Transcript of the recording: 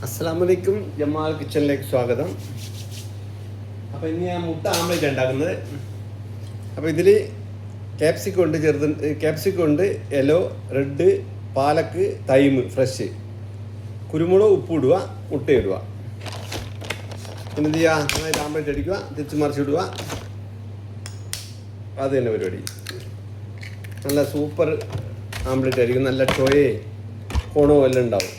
അസ്സലാമലൈക്കും, ജമാൽ കിച്ചണിലേക്ക് സ്വാഗതം. അപ്പോൾ ഇനി ഞാൻ മുട്ട ആംപ്ലേറ്റ് ഉണ്ടാക്കുന്നത്. അപ്പോൾ ഇതിൽ ക്യാപ്സിക്കം ഉണ്ട്, ക്യാപ്സിക്കം ഉണ്ട്, യെല്ലോ, റെഡ്, പാലക്ക്, തൈമ് ഫ്രഷ്, കുരുമുളക്, ഉപ്പിടുക, മുട്ടയിടുക. പിന്നെ എന്ത് ചെയ്യുക, നന്നായിട്ട് ആംപ്ലേറ്റ് അടിക്കുക, തിരിച്ച് മറിച്ചിടുക. അത് തന്നെ പരിപാടി. നല്ല സൂപ്പർ ആംപ്ലേറ്റ് ആയിരിക്കും. നല്ല ചോയേ കോണോ എല്ലാം ഉണ്ടാവും.